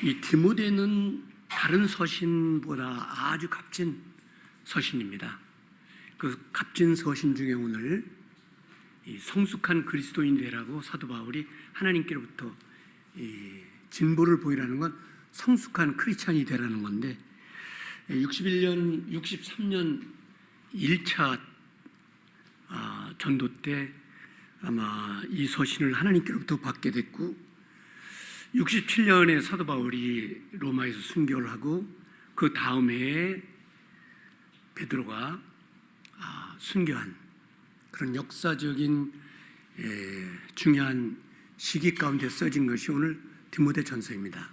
이 디모데는 다른 서신보다 아주 값진 서신입니다. 그 값진 서신 중에 오늘 이 성숙한 그리스도인 되라고 사도 바울이 하나님께로부터 이 진보를 보이라는 건 성숙한 크리스찬이 되라는 건데 63년 1차 전도 때 아마 이 서신을 하나님께로부터 받게 됐고 67년에 사도 바울이 로마에서 순교를 하고 그 다음 해에 베드로가 순교한 그런 역사적인 중요한 시기 가운데 써진 것이 오늘 디모데 전서입니다.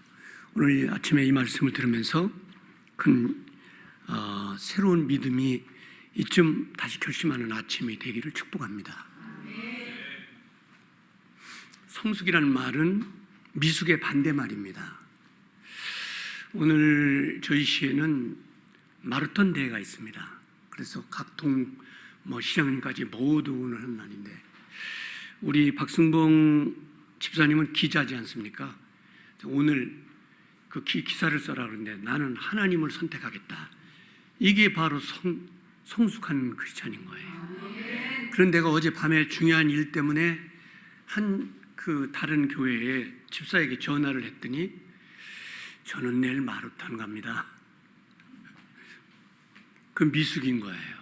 오늘 아침에 이 말씀을 들으면서 큰 새로운 믿음이 이쯤 다시 결심하는 아침이 되기를 축복합니다. 성숙이라는 말은 미숙의 반대말입니다. 오늘 저희 시에는 마라톤 대회가 있습니다. 그래서 각동 시장님까지 모두 오늘 하는 날인데 우리 박승봉 집사님은 기자지 않습니까? 오늘 그 기사를 써라 그러는데 나는 하나님을 선택하겠다. 이게 바로 성숙한 크리스찬인 거예요. 그런데 내가 어젯밤에 중요한 일 때문에 그 다른 교회에 집사에게 전화를 했더니 저는 내일 마라톤 갑니다. 그 미숙인 거예요.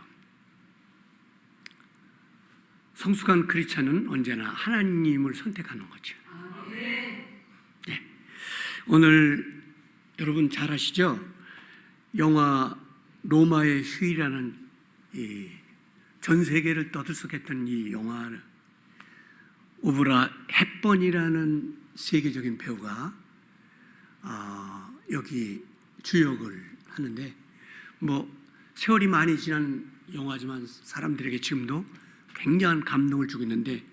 성숙한 크리스찬은 언제나 하나님을 선택하는 거죠. 네. 오늘 여러분 잘 아시죠? 영화 로마의 휴일이라는 전 세계를 떠들썩했던 이 영화를 오브라 헵번이라는 세계적인 배우가 여기 주역을 하는데 세월이 많이 지난 영화지만 사람들에게 지금도 굉장한 감동을 주고 있는데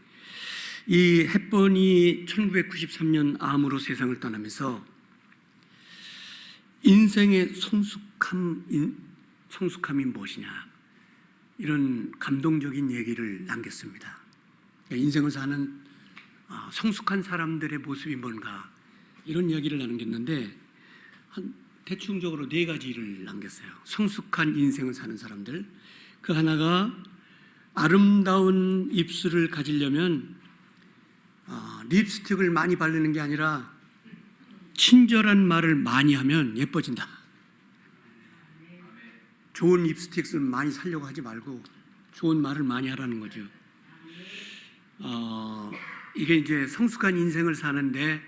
이 헵번이 1993년 암으로 세상을 떠나면서 인생의 성숙함이 무엇이냐 이런 감동적인 얘기를 남겼습니다. 인생을 사는 성숙한 사람들의 모습이 뭔가 이런 이야기를 남겼는데 대충적으로 4가지를 남겼어요. 성숙한 인생을 사는 사람들, 그 하나가 아름다운 입술을 가지려면 립스틱을 많이 바르는 게 아니라 친절한 말을 많이 하면 예뻐진다. 좋은 립스틱을 많이 사려고 하지 말고 좋은 말을 많이 하라는 거죠. 이게 이제 성숙한 인생을 사는데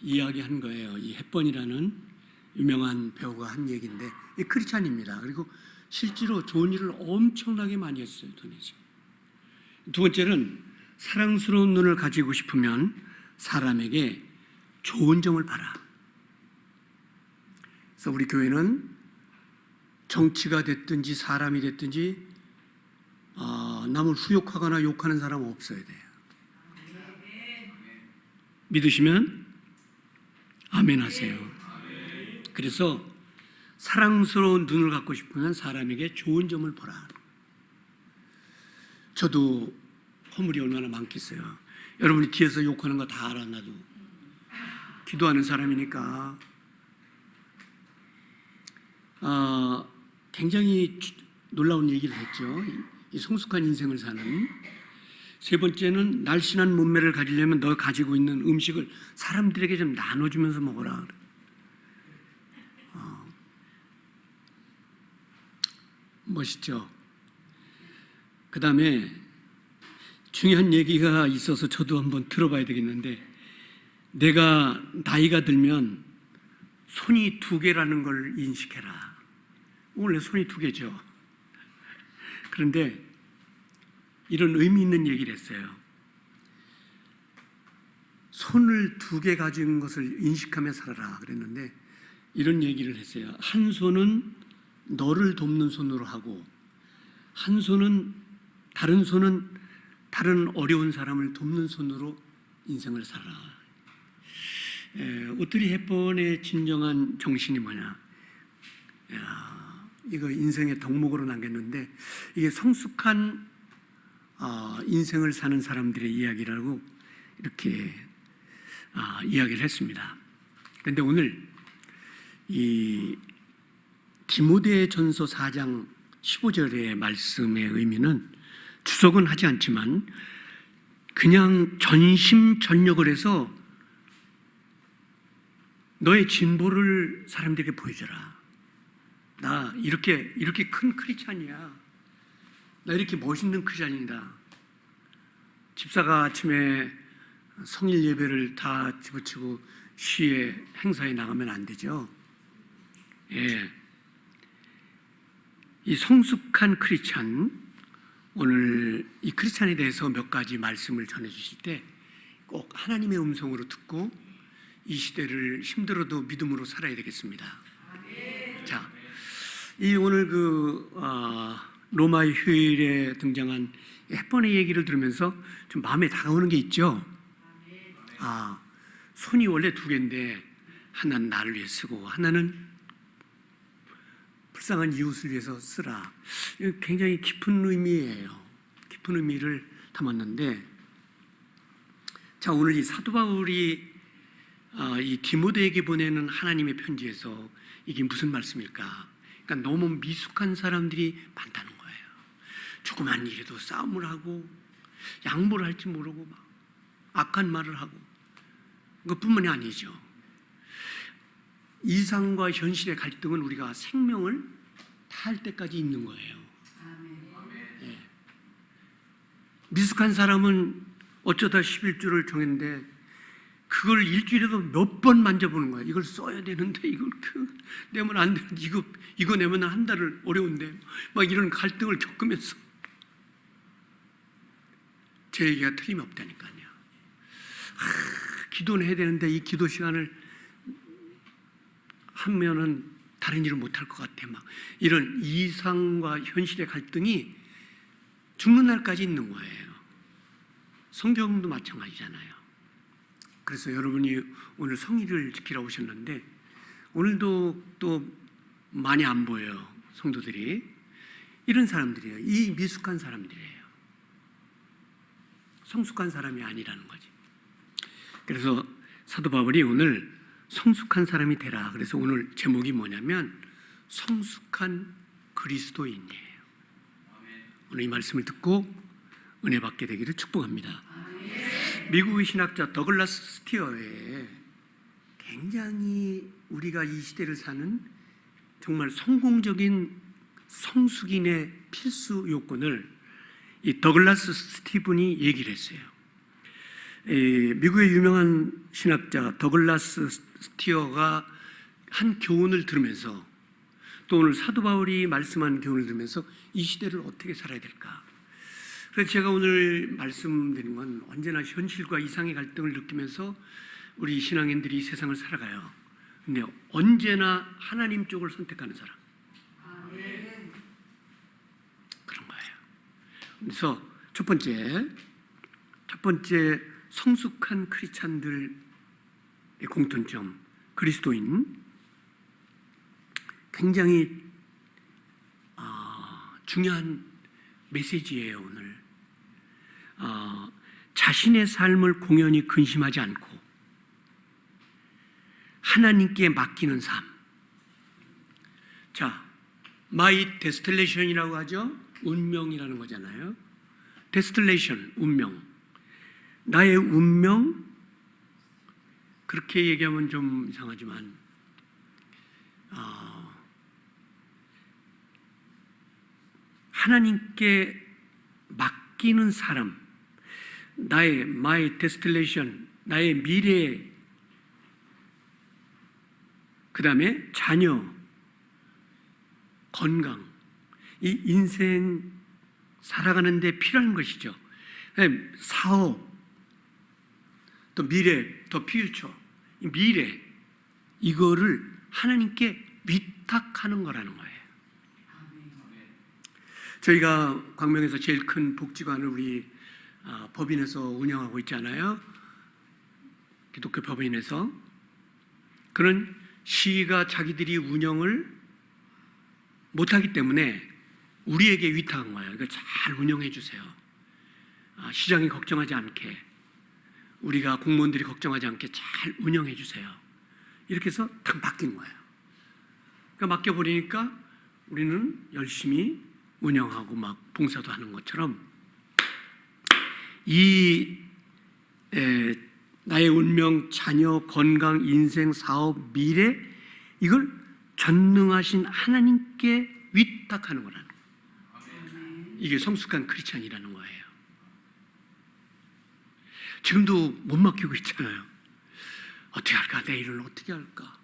이야기한 거예요. 이 헵번이라는 유명한 배우가 한 얘기인데 이 크리스찬입니다. 그리고 실제로 좋은 일을 엄청나게 많이 했어요. 돈에서. 두 번째는 사랑스러운 눈을 가지고 싶으면 사람에게 좋은 점을 봐라. 그래서 우리 교회는 정치가 됐든지 사람이 됐든지 남을 후욕하거나 욕하는 사람은 없어야 돼요. 믿으시면 아멘 하세요. 그래서 사랑스러운 눈을 갖고 싶으면 사람에게 좋은 점을 보라. 저도 허물이 얼마나 많겠어요. 여러분이 뒤에서 욕하는 거 다 알아. 나도 기도하는 사람이니까. 굉장히 놀라운 얘기를 했죠. 이 성숙한 인생을 사는. 세 번째는 날씬한 몸매를 가지려면 너 가지고 있는 음식을 사람들에게 좀 나눠주면서 먹어라. 멋있죠? 그 다음에 중요한 얘기가 있어서 저도 한번 들어봐야 되겠는데 내가 나이가 들면 손이 2개라는 걸 인식해라. 원래 손이 2개죠. 그런데 이런 의미 있는 얘기를 했어요. 손을 2개 가진 것을 인식하며 살아라 그랬는데 이런 얘기를 했어요. 한 손은 너를 돕는 손으로 하고 다른 손은 다른 어려운 사람을 돕는 손으로 인생을 살아라. 오드리 헵번의 진정한 정신이 뭐냐? 이거 인생의 덕목으로 남겼는데 이게 성숙한 인생을 사는 사람들의 이야기라고 이렇게 이야기를 했습니다. 그런데 오늘 이 디모데전서 4장 15절의 말씀의 의미는 주석은 하지 않지만 그냥 전심전력을 해서 너의 진보를 사람들에게 보여줘라. 나 이렇게 큰 크리스찬이야. 나 이렇게 멋있는 크리스찬이다. 집사가 아침에 성일 예배를 다 집어치고 시에 행사에 나가면 안 되죠. 예. 이 성숙한 크리스찬, 오늘 이 크리스찬에 대해서 몇 가지 말씀을 전해 주실 때 꼭 하나님의 음성으로 듣고 이 시대를 힘들어도 믿음으로 살아야 되겠습니다. 자, 이 오늘 로마의 휴일에 등장한 햇번의 얘기를 들으면서 좀 마음에 다가오는 게 있죠. 손이 원래 두 개인데 하나는 나를 위해 쓰고 하나는 불쌍한 이웃을 위해서 쓰라. 굉장히 깊은 의미예요. 깊은 의미를 담았는데, 자, 오늘 이 사도 바울이 이 디모데에게 보내는 하나님의 편지에서 이게 무슨 말씀일까? 그러니까 너무 미숙한 사람들이 많다는 거예요. 조그만 일에도 싸움을 하고 양보를 할지 모르고 막 악한 말을 하고, 그것뿐만이 아니죠. 이상과 현실의 갈등은 우리가 생명을 다할 때까지 있는 거예요. 네. 미숙한 사람은 어쩌다 11조를 정했는데 그걸 일주일에도 몇 번 만져보는 거야. 이걸 써야 되는데 이걸 내면 안 되는데 이거 내면 한 달을 어려운데 막 이런 갈등을 겪으면서 제 얘기가 틀림없다니까요. 기도는 해야 되는데 이 기도 시간을 하면은 다른 일을 못할 것 같아. 막 이런 이상과 현실의 갈등이 죽는 날까지 있는 거예요. 성경도 마찬가지잖아요. 그래서 여러분이 오늘 성일을 지키러 오셨는데 오늘도 또 많이 안 보여요. 성도들이. 이런 사람들이에요. 이 미숙한 사람들이에요. 성숙한 사람이 아니라는 거지. 그래서 사도 바울이 오늘 성숙한 사람이 되라. 그래서 오늘 제목이 뭐냐면 성숙한 그리스도인이에요. 오늘 이 말씀을 듣고 은혜 받게 되기를 축복합니다. 미국의 신학자 더글라스 스티어의 굉장히 우리가 이 시대를 사는 정말 성공적인 성숙인의 필수 요건을 이 더글라스 스티븐이 얘기를 했어요. 미국의 유명한 신학자 더글라스 스티어가 한 교훈을 들으면서 또 오늘 사도 바울이 말씀한 교훈을 들으면서 이 시대를 어떻게 살아야 될까? 그래서 제가 오늘 말씀드린 건 언제나 현실과 이상의 갈등을 느끼면서 우리 신앙인들이 이 세상을 살아가요. 근데 언제나 하나님 쪽을 선택하는 사람. 그런 거예요. 그래서 첫 번째 성숙한 크리스찬들의 공통점, 그리스도인. 굉장히 중요한 메시지예요. 오늘 자신의 삶을 공연히 근심하지 않고 하나님께 맡기는 삶. 자, my destination이라고 하죠. 운명이라는 거잖아요. destination, 운명. 나의 운명. 그렇게 얘기하면 좀 이상하지만 하나님께 맡기는 사람, 나의 my destination, 나의 미래, 그 다음에 자녀, 건강, 이 인생 살아가는 데 필요한 것이죠. 사업, 또 미래, 더 퓨처, 미래, 이거를 하나님께 위탁하는 거라는 거예요. 저희가 광명에서 제일 큰 복지관을 우리 법인에서 운영하고 있잖아요. 기독교 법인에서. 그런 시가 자기들이 운영을 못하기 때문에 우리에게 위탁한 거예요. 이거 잘 운영해 주세요. 시장이 걱정하지 않게, 우리가 공무원들이 걱정하지 않게 잘 운영해 주세요. 이렇게 해서 딱 맡긴 거예요. 그러니까 맡겨버리니까 우리는 열심히 운영하고 막 봉사도 하는 것처럼 나의 운명, 자녀, 건강, 인생, 사업, 미래 이걸 전능하신 하나님께 위탁하는 거라는 거예요. 이게 성숙한 크리스찬이라는 거예요. 지금도 못 맡기고 있잖아요. 어떻게 할까? 내일은 어떻게 할까?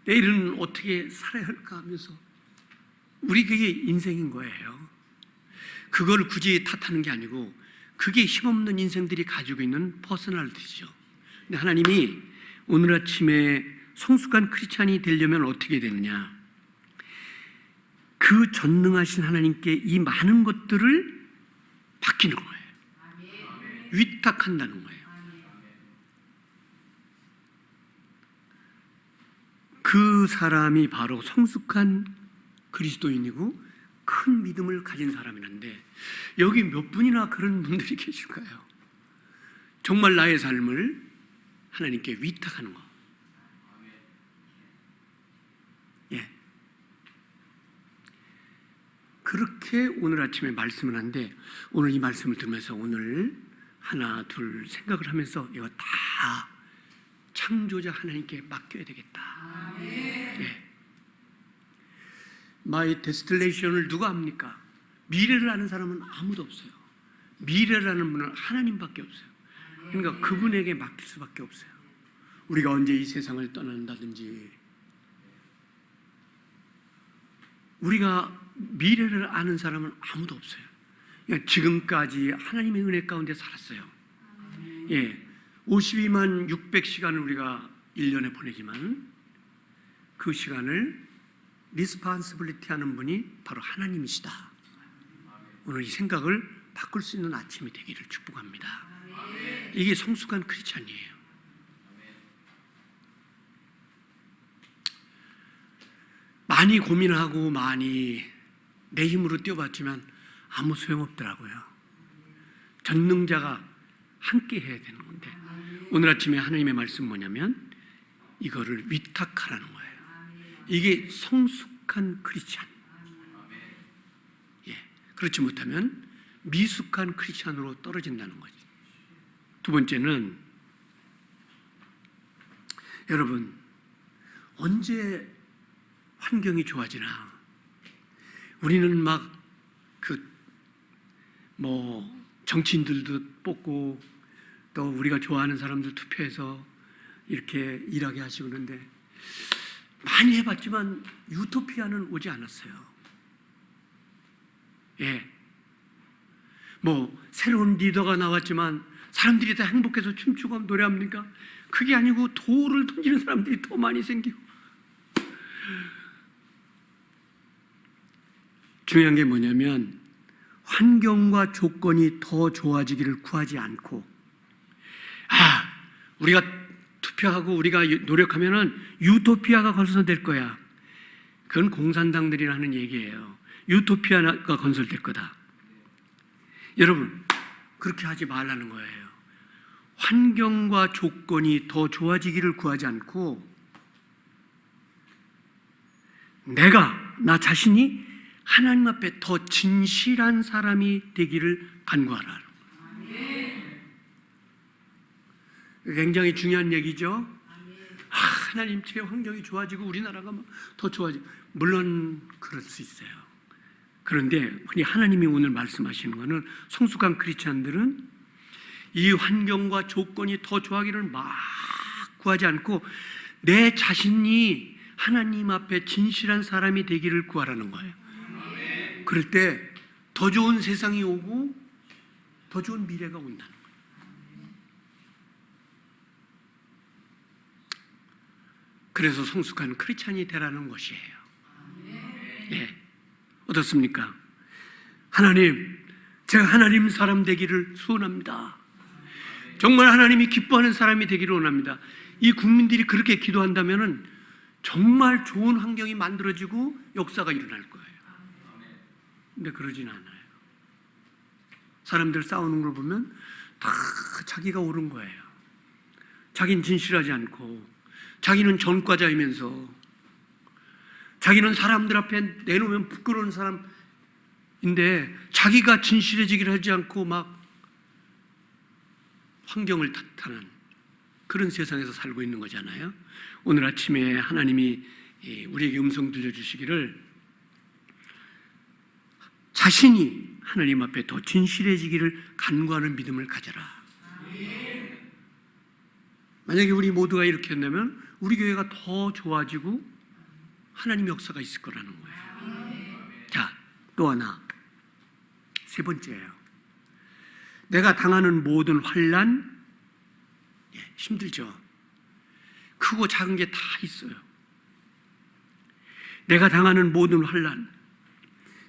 내일은 어떻게 살아야 할까 하면서 우리 그게 인생인 거예요. 그걸 굳이 탓하는 게 아니고 그게 힘없는 인생들이 가지고 있는 퍼스널리티죠. 근데 하나님이 오늘 아침에 성숙한 크리스찬이 되려면 어떻게 되느냐? 그 전능하신 하나님께 이 많은 것들을 맡기는 거예요. 위탁한다는 거예요. 그 사람이 바로 성숙한 그리스도인이고 큰 믿음을 가진 사람이란데 여기 몇 분이나 그런 분들이 계실까요? 정말 나의 삶을 하나님께 위탁하는 거. 예. 그렇게 오늘 아침에 말씀을 하는데 오늘 이 말씀을 들으면서 오늘 하나 둘 생각을 하면서 이거 다 창조자 하나님께 맡겨야 되겠다. 예. 마이 데스틸레이션을 누가 합니까? 미래를 아는 사람은 아무도 없어요. 미래를 아는 분은 하나님밖에 없어요. 그러니까 그분에게 맡길 수밖에 없어요. 우리가 언제 이 세상을 떠난다든지 우리가 미래를 아는 사람은 아무도 없어요. 그러니까 지금까지 하나님의 은혜 가운데 살았어요. 예, 52만 600시간을 우리가 1년에 보내지만 그 시간을 리스폰시빌리티 하는 분이 바로 하나님이시다. 오늘 이 생각을 바꿀 수 있는 아침이 되기를 축복합니다. 이게 성숙한 크리스찬이에요. 많이 고민하고 많이 내 힘으로 뛰어봤지만 아무 소용없더라고요. 전능자가 함께 해야 되는 건데 오늘 아침에 하나님의 말씀 뭐냐면 이거를 위탁하라는 거예요. 이게 성숙한 크리스찬. 예, 그렇지 못하면 미숙한 크리스찬으로 떨어진다는 거지. 두 번째는 여러분 언제 환경이 좋아지나 우리는 막 정치인들도 뽑고 또 우리가 좋아하는 사람들 투표해서 이렇게 일하게 하시고 그런데 많이 해봤지만 유토피아는 오지 않았어요. 예. 새로운 리더가 나왔지만 사람들이 다 행복해서 춤추고 노래합니까? 그게 아니고 돌을 던지는 사람들이 더 많이 생기고. 중요한 게 뭐냐면 환경과 조건이 더 좋아지기를 구하지 않고 우리가 투표하고 우리가 노력하면은 유토피아가 건설될 거야. 그건 공산당들이라는 얘기예요. 유토피아가 건설될 거다. 여러분 그렇게 하지 말라는 거예요. 환경과 조건이 더 좋아지기를 구하지 않고 나 자신이 하나님 앞에 더 진실한 사람이 되기를 간구하라. 굉장히 중요한 얘기죠. 하나님 제 환경이 좋아지고 우리나라가 더 좋아지고 물론 그럴 수 있어요. 그런데 흔히 하나님이 오늘 말씀하시는 것은 성숙한 크리스찬들은 이 환경과 조건이 더 좋아지기를 막 구하지 않고 내 자신이 하나님 앞에 진실한 사람이 되기를 구하라는 거예요. 그럴 때 더 좋은 세상이 오고 더 좋은 미래가 온다는 거예요. 그래서 성숙한 크리스찬이 되라는 것이에요. 예. 어떻습니까? 하나님, 제가 하나님 사람 되기를 소원합니다. 정말 하나님이 기뻐하는 사람이 되기를 원합니다. 이 국민들이 그렇게 기도한다면 정말 좋은 환경이 만들어지고 역사가 일어날 거예요. 근데 그러진 않아요. 사람들 싸우는 걸 보면 다 자기가 옳은 거예요. 자긴 진실하지 않고 자기는 전과자이면서 자기는 사람들 앞에 내놓으면 부끄러운 사람인데 자기가 진실해지기를 하지 않고 막 환경을 탓하는 그런 세상에서 살고 있는 거잖아요. 오늘 아침에 하나님이 우리에게 음성 들려주시기를 자신이 하나님 앞에 더 진실해지기를 간구하는 믿음을 가져라. 만약에 우리 모두가 이렇게 한다면 우리 교회가 더 좋아지고 하나님 역사가 있을 거라는 거예요. 자, 또 하나, 세 번째예요. 내가 당하는 모든 환난, 힘들죠. 크고 작은 게 다 있어요. 내가 당하는 모든 환난,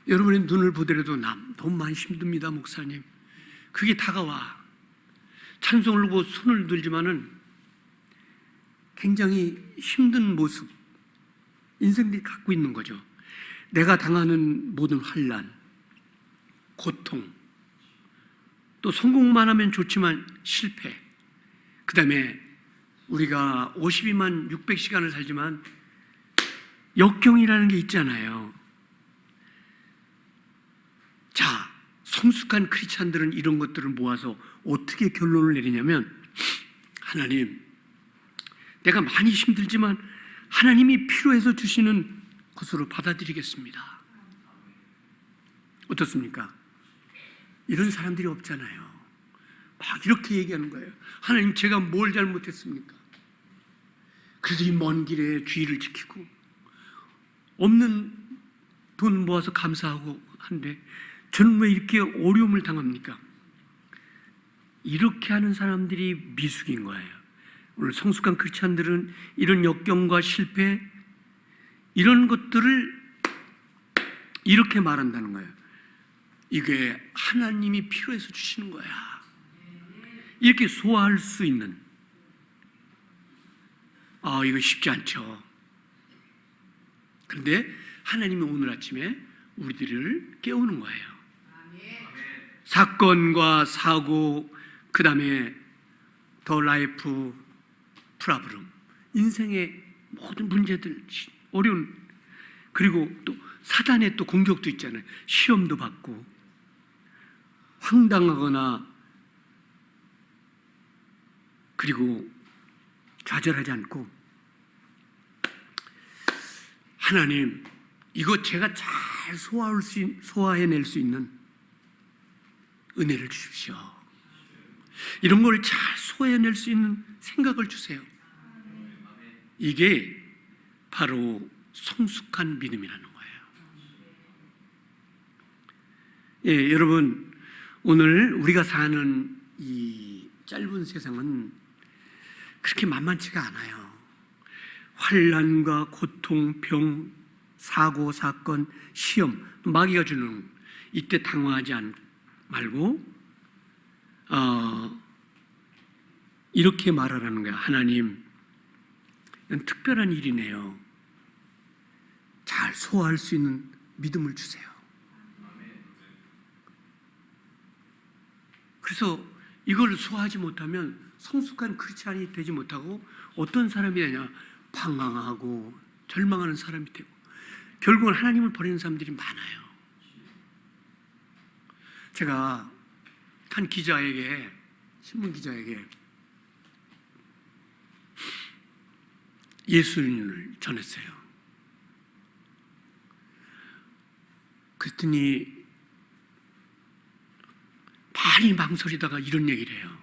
여러분의 눈을 보더라도 너무 많이 힘듭니다, 목사님. 그게 다가와. 찬송을 보고 손을 들지만은 굉장히 힘든 모습, 인생들이 갖고 있는 거죠. 내가 당하는 모든 환난, 고통, 또 성공만 하면 좋지만 실패, 그 다음에 우리가 52만 600시간을 살지만 역경이라는 게 있잖아요. 자, 성숙한 크리스찬들은 이런 것들을 모아서 어떻게 결론을 내리냐면, 하나님, 내가 많이 힘들지만 하나님이 필요해서 주시는 것으로 받아들이겠습니다. 어떻습니까? 이런 사람들이 없잖아요. 막 이렇게 얘기하는 거예요. 하나님, 제가 뭘 잘못했습니까? 그래서 이 먼 길에 주의를 지키고 없는 돈 모아서 감사하고 한데 저는 왜 이렇게 어려움을 당합니까? 이렇게 하는 사람들이 미숙인 거예요. 오늘 성숙한 크리스찬들은 이런 역경과 실패, 이런 것들을 이렇게 말한다는 거예요. 이게 하나님이 필요해서 주시는 거야. 이렇게 소화할 수 있는. 이거 쉽지 않죠. 그런데 하나님이 오늘 아침에 우리들을 깨우는 거예요. 사건과 사고, 그 다음에 더 라이프 프라브럼, 인생의 모든 문제들, 어려운, 그리고 또 사단의 또 공격도 있잖아요. 시험도 받고 황당하거나 그리고 좌절하지 않고, 하나님, 이거 제가 잘 소화해낼 수 있는 은혜를 주십시오. 이런 걸 잘 소화해낼 수 있는 생각을 주세요. 이게 바로 성숙한 믿음이라는 거예요. 예, 여러분, 오늘 우리가 사는 이 짧은 세상은 그렇게 만만치가 않아요. 환난과 고통, 병, 사고, 사건, 시험, 마귀가 주는, 이때 당황하지 말고 이렇게 말하라는 거야. 하나님, 이건 특별한 일이네요. 잘 소화할 수 있는 믿음을 주세요. 그래서 이걸 소화하지 못하면 성숙한 크리스찬이 되지 못하고 어떤 사람이 되냐? 방황하고 절망하는 사람이 되고 결국은 하나님을 버리는 사람들이 많아요. 제가 한 기자에게, 신문 기자에게 예수님을 전했어요. 그랬더니 많이 망설이다가 이런 얘기를 해요.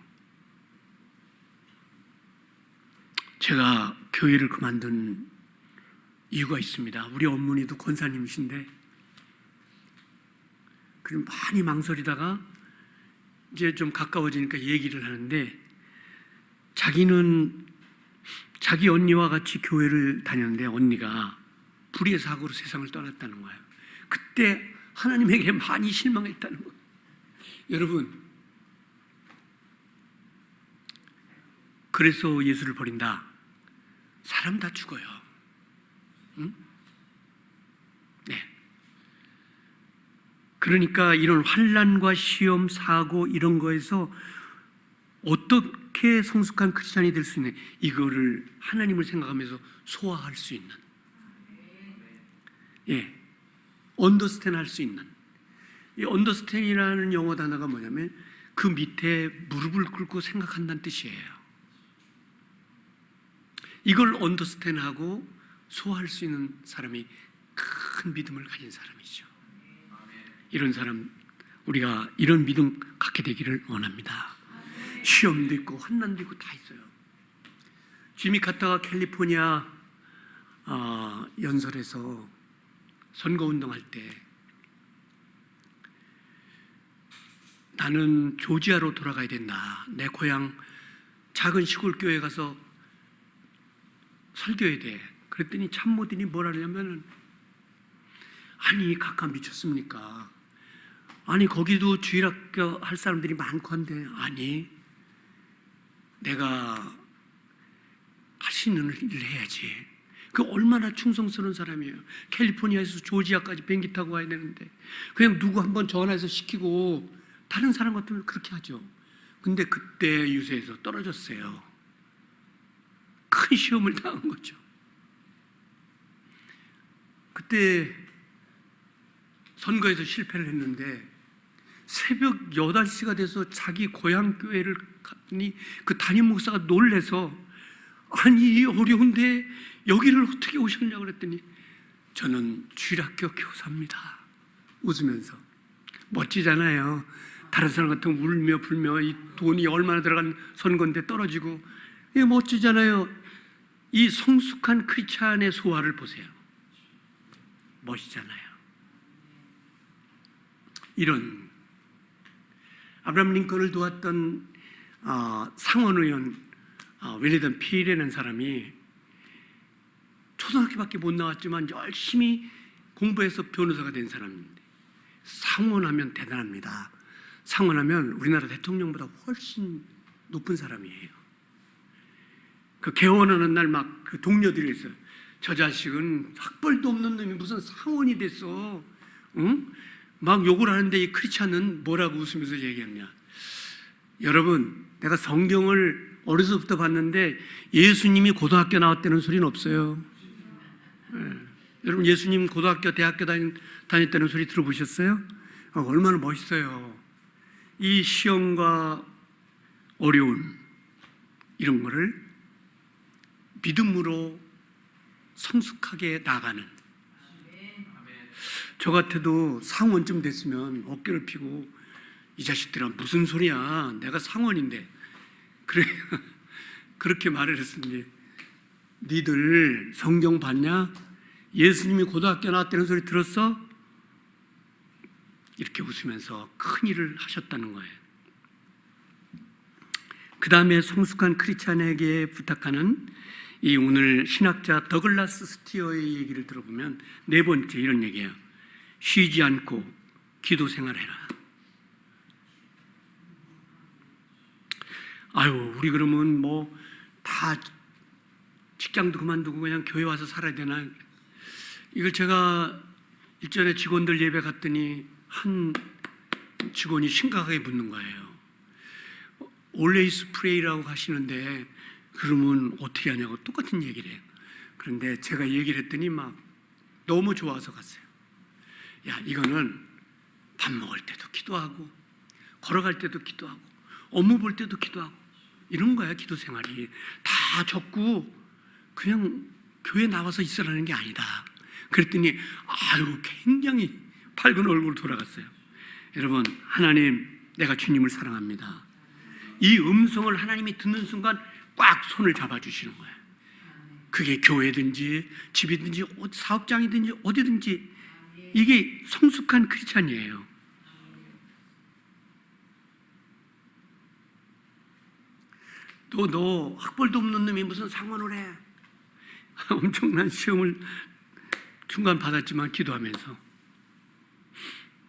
제가 교회를 그만둔 이유가 있습니다. 우리 어머니도 권사님이신데, 그럼 많이 망설이다가 이제 좀 가까워지니까 얘기를 하는데, 자기는 자기 언니와 같이 교회를 다녔는데 언니가 불의의 사고로 세상을 떠났다는 거예요. 그때 하나님에게 많이 실망했다는 거예요. 여러분, 그래서 예수를 버린다. 사람 다 죽어요. 응? 네. 그러니까 이런 환난과 시험, 사고 이런 거에서 어떻게 어떻게 성숙한 크리스찬이 될 수 있는, 이거를 하나님을 생각하면서 소화할 수 있는, 언더스탠 할 수 있는, 이 언더스탠이라는 영어 단어가 뭐냐면 그 밑에 무릎을 꿇고 생각한다는 뜻이에요. 이걸 언더스탠하고 소화할 수 있는 사람이 큰 믿음을 가진 사람이죠. 이런 사람, 우리가 이런 믿음 갖게 되기를 원합니다. 시험도 있고 환난도 있고 다 있어요. 지미 카터가 캘리포니아 연설에서 선거운동할 때 나는 조지아로 돌아가야 된다. 내 고향 작은 시골 교회에 가서 설교해야 돼. 그랬더니 참모들이 뭐라 그러냐면, 아니 각하 미쳤습니까? 아니 거기도 주일학교 할 사람들이 많고 한데, 아니 내가 할 수 있는 일을 해야지. 그 얼마나 충성스러운 사람이에요. 캘리포니아에서 조지아까지 비행기 타고 와야 되는데 그냥 누구 한번 전화해서 시키고 다른 사람 같으면 그렇게 하죠. 근데 그때 유세에서 떨어졌어요. 큰 시험을 당한 거죠. 그때 선거에서 실패를 했는데 새벽 8시가 돼서 자기 고향 교회를 갔더니 그 담임 목사가 놀래서, 아니 어려운데 여기를 어떻게 오셨냐고 그랬더니, 저는 주일학교 교사입니다. 웃으면서. 멋지잖아요. 다른 사람 같으면 울며 불며 이 돈이 얼마나 들어간 선거인데 떨어지고, 이게 멋지잖아요. 이 성숙한 크리스찬의 소화를 보세요. 멋있잖아요. 이런 아브라함 링컨을 도왔던 상원의원 웰리던 필이라는 사람이 초등학교밖에 못 나왔지만 열심히 공부해서 변호사가 된 사람인데, 상원하면 대단합니다. 상원하면 우리나라 대통령보다 훨씬 높은 사람이에요. 그 개원하는 날 막 그 동료들이 있어요. 저 자식은 학벌도 없는 놈이 무슨 상원이 됐어. 응? 막 욕을 하는데 이 크리스찬은 뭐라고 웃으면서 얘기했냐. 여러분, 내가 성경을 어려서부터 봤는데 예수님이 고등학교 나왔다는 소리는 없어요. 여러분, 예수님 고등학교, 대학교 다녔다는 소리 들어보셨어요? 얼마나 멋있어요. 이 시험과 어려움, 이런 거를 믿음으로 성숙하게 나가는, 저 같아도 상원쯤 됐으면 어깨를 펴고, 이 자식들아 무슨 소리야, 내가 상원인데, 그래 그렇게 말을 했으니, 니들 성경 봤냐? 예수님이 고등학교 나왔다는 소리 들었어? 이렇게 웃으면서 큰 일을 하셨다는 거예요. 그 다음에 성숙한 크리스찬에게 부탁하는 이 오늘 신학자 더글라스 스티어의 얘기를 들어보면 네 번째 이런 얘기예요. 쉬지 않고 기도 생활해라. 아유, 우리 그러면 뭐 다 직장도 그만두고 그냥 교회 와서 살아야 되나? 이걸 제가 일전에 직원들 예배 갔더니 한 직원이 심각하게 묻는 거예요. Always pray라고 하시는데 그러면 어떻게 하냐고 똑같은 얘기를 해요. 그런데 제가 얘기를 했더니 막 너무 좋아서 갔어요. 야, 이거는 밥 먹을 때도 기도하고 걸어갈 때도 기도하고 업무 볼 때도 기도하고 이런 거야. 기도 생활이 다 적고 그냥 교회 나와서 있으라는 게 아니다. 그랬더니 아유, 굉장히 밝은 얼굴로 돌아갔어요. 여러분, 하나님, 내가 주님을 사랑합니다. 이 음성을 하나님이 듣는 순간 꽉 손을 잡아주시는 거예요. 그게 교회든지 집이든지 사업장이든지 어디든지 이게 성숙한 크리스찬이에요. 또 너 학벌도 없는 놈이 무슨 상관을 해? 엄청난 시험을 중간 받았지만 기도하면서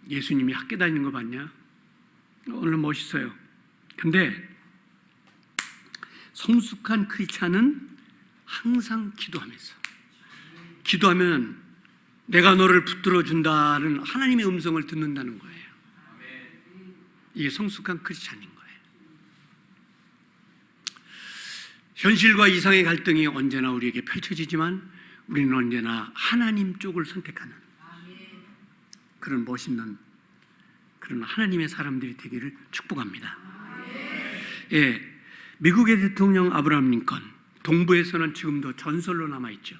예수님이 학교 다니는 거 봤냐? 오늘 멋있어요. 근데 성숙한 크리스찬은 항상 기도하면서, 기도하면 내가 너를 붙들어 준다는 하나님의 음성을 듣는다는 거예요. 이게 성숙한 크리스찬인 거예요. 현실과 이상의 갈등이 언제나 우리에게 펼쳐지지만 우리는 언제나 하나님 쪽을 선택하는 그런 멋있는 그런 하나님의 사람들이 되기를 축복합니다. 예, 미국의 대통령 아브라함 링컨, 동부에서는 지금도 전설로 남아있죠.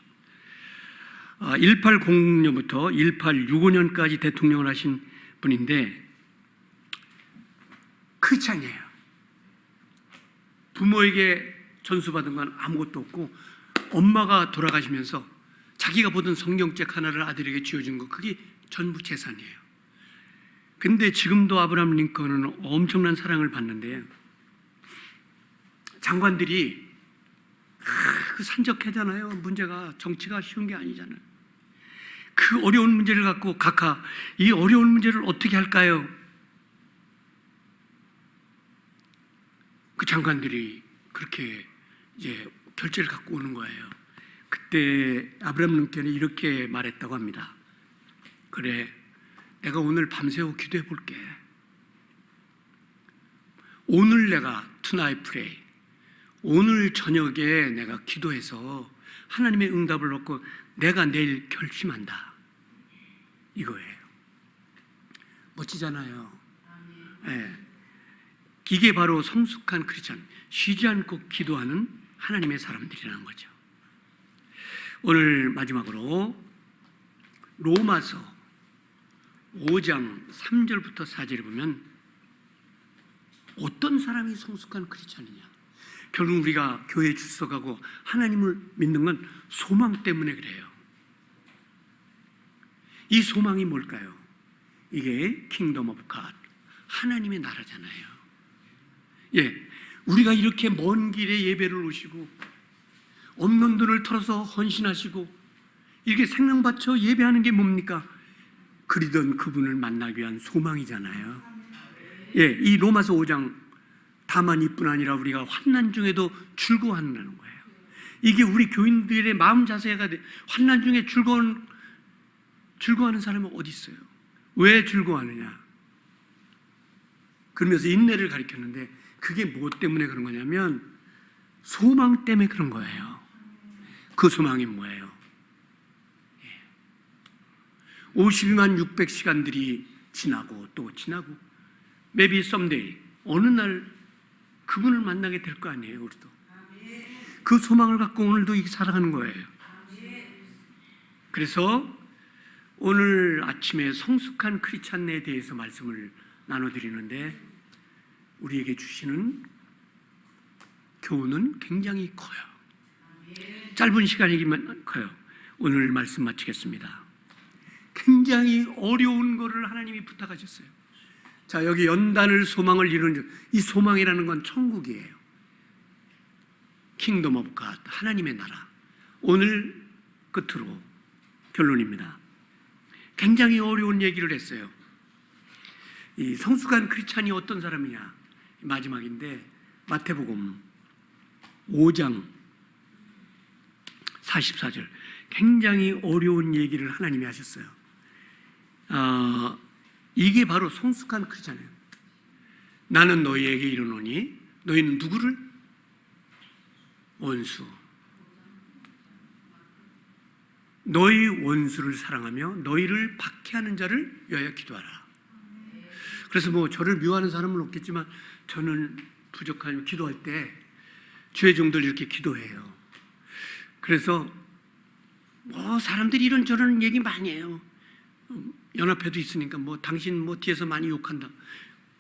1800년부터 1865년까지 대통령을 하신 분인데 크리스찬이에요. 부모에게 전수받은 건 아무것도 없고 엄마가 돌아가시면서 자기가 보던 성경책 하나를 아들에게 쥐어준 거 그게 전부 재산이에요. 근데 지금도 아브라함 링컨은 엄청난 사랑을 받는데 장관들이 그 산적하잖아요. 문제가 정치가 쉬운 게 아니잖아요. 그 어려운 문제를 갖고 각하 이 어려운 문제를 어떻게 할까요? 그 장관들이 그렇게 이제 결제를 갖고 오는 거예요. 그때 아브라함 링컨이 이렇게 말했다고 합니다. 그래, 내가 오늘 밤새워 기도해 볼게. 오늘 내가 tonight pray. 오늘 저녁에 내가 기도해서 하나님의 응답을 얻고 내가 내일 결심한다. 이거예요. 멋지잖아요. 네. 이게 바로 성숙한 크리스찬, 쉬지 않고 기도하는 하나님의 사람들이라는 거죠. 오늘 마지막으로 로마서 5장 3절부터 4절을 보면 어떤 사람이 성숙한 크리스찬이냐? 결국 우리가 교회에 출석하고 하나님을 믿는 건 소망 때문에 그래요. 이 소망이 뭘까요? 이게 킹덤 오브 갓, 하나님의 나라잖아요. 예, 우리가 이렇게 먼 길에 예배를 오시고 없는 돈을 털어서 헌신하시고 이렇게 생명 바쳐 예배하는 게 뭡니까? 그리던 그분을 만나기 위한 소망이잖아요. 예, 이 로마서 5장 다만 이뿐 아니라 우리가 환난 중에도 즐거워한다는 거예요. 이게 우리 교인들의 마음 자세가 돼. 환난 중에 즐거워하는 사람은 어디 있어요? 왜 즐거워하느냐? 그러면서 인내를 가리켰는데 그게 뭐 때문에 그런 거냐면 소망 때문에 그런 거예요. 그 소망이 뭐예요? 52만 600시간들이 지나고 또 지나고 maybe someday 어느 날 그분을 만나게 될 거 아니에요. 우리도 그 소망을 갖고 오늘도 이렇게 살아가는 거예요. 그래서 오늘 아침에 성숙한 크리스찬에 대해서 말씀을 나눠드리는데 우리에게 주시는 교훈은 굉장히 커요. 짧은 시간이기만 커요. 오늘 말씀 마치겠습니다. 굉장히 어려운 거를 하나님이 부탁하셨어요. 자, 여기 연단을 소망을 이루는 이 소망이라는 건 천국이에요. 킹덤 오브 갓, 하나님의 나라. 오늘 끝으로 결론입니다. 굉장히 어려운 얘기를 했어요. 이 성숙한 크리스찬이 어떤 사람이냐? 마지막인데 마태복음 5장 44절 굉장히 어려운 얘기를 하나님이 하셨어요. 이게 바로 성숙한 크리스찬이에요. 나는 너희에게 이르노니 너희는 누구를? 원수. 너희 원수를 사랑하며 너희를 박해하는 자를 위하여 기도하라. 그래서 뭐 저를 미워하는 사람은 없겠지만 저는 부족하면 기도할 때 주의 종들 이렇게 기도해요. 그래서 뭐 사람들이 이런저런 얘기 많이 해요. 연합회도 있으니까 뭐 당신 뭐 뒤에서 많이 욕한다.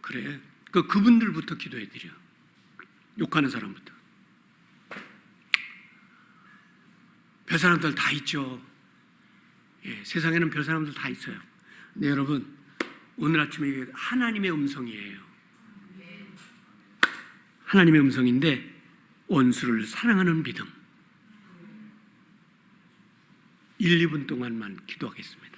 그래. 그분들부터 기도해드려. 욕하는 사람부터. 별 사람들 다 있죠. 예, 세상에는 별 사람들 다 있어요. 근데 여러분 오늘 아침에 이게 하나님의 음성이에요. 하나님의 음성인데 원수를 사랑하는 믿음. 1, 2분 동안만 기도하겠습니다.